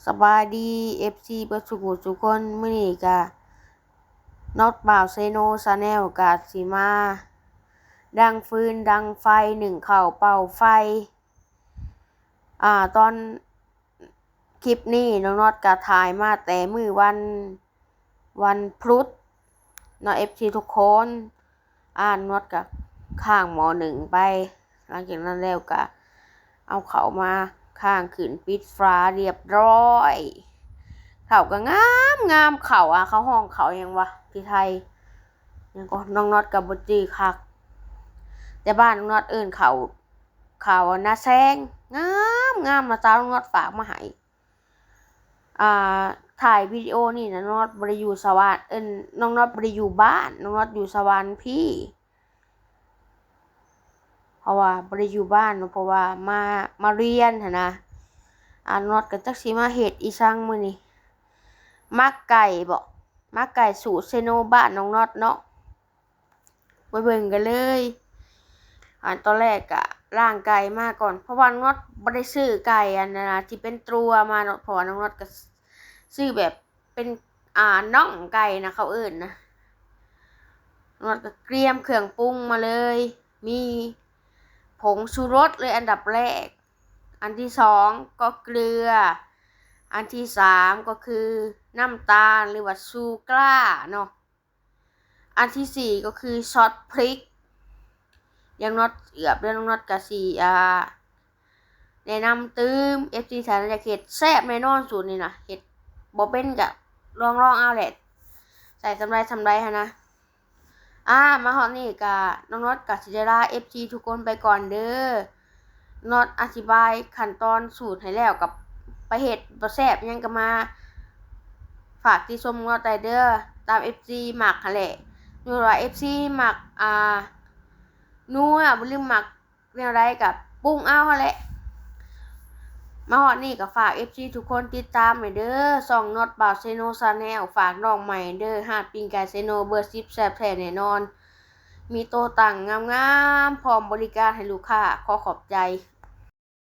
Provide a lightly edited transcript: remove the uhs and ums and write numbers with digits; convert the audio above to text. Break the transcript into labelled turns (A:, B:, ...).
A: สบายดี FC เบิดสุขุทุกคนมื้อนี้ก็น็อตบ่าวเซโนชาแนลก็สิมาดังฟืนดังไฟหนึ่งข้าวเป่าไฟตอนคลิปนี้น้องน็อตก็ถ่ายมาแต่มื้อวันพุธเนาะ FC ทุกคนน็อตก็ข้างหมอหนึ่งไปหลังจากนั้นแล้วก็เอาเขามาข้างขึ้นปิดฝาเรียบร้อยเขาก็งามเขาเขาห้องเขายังวะที่ไทยยังก็น้องน็อตกับบ่จื้อคักแต่บ้านน้องน็อตเอิ้นเขานาแซงงามมาตาน้องน็อตฝากมาให้ถ่ายวิดีโอนี่นะน้องน็อตบ่ได้อยู่สวรรค์น้องน็อตบ่ได้อยู่บ้านน้องน็อตอยู่สวรรค์พี่เพราะว่าบ่ได้อยู่บ้านเพราะว่ามาเรียนหั่นนะน็อตก็จักสิมาเฮ็ดอีสังมื้อนี้มักไก่สูตรเซโนบ้านน้องน็อตเนาะไปเบิ่งกันเลยตอนแรกก็ล้างไก่มาก่อนเพราะว่าน้องน็อตบ่ได้ซื้อไก่นะที่เป็นตัวมาเนาะเพราะว่าน้องน็อตก็ซื้อแบบเป็นน่องไก่นะเขาเอิ้นนะน้องน็อตก็เตรียมเครื่องปรุงมาเลยมีผงชูรสเลยอันดับแรกอันที่สองก็เกลืออันที่สามก็คือน้ำตาลหรือว่าชูกล้าเนาะอันที่สี่ก็คือซอสพริกยังน็อตเอือบด้วยน้องน็อตกะสีแนะนำตื้ม FC แถวจะเฮ็ดแซ่บแน่นอนสูตรนี้นะเฮ็ดบ่เป็นกะลองเอาแหละใส่สำไรฮะนะมาฮอดนี่กะน้องน็อตกะสิได้ลา FC ทุกคนไปก่อนเด้อน็อตอธิบายขั้นตอนสูตรให้แล้วกับไปเฮ็ดบ่แซ่บยังก็มาฝากที่ชมน็อตได้เด้อตาม FC มักหั่นแหละอยู่ว่า FC มักนัวบ่ลืมมักแนวใดก็ปรุงเอาหั่นแหละมาฮอดนี่ก็ฝาก FC ทุกคนติดตามให้เด้อช่องน็อตบ่าวเซโนชาแนลฝากน้องใหม่เด้อหาดปิ้งไก่เซโนเบอร์10แซ่บแท้แน่นอนมีโตตั้งงามๆพร้อมบริการให้ลูกค้าขอขอบใจ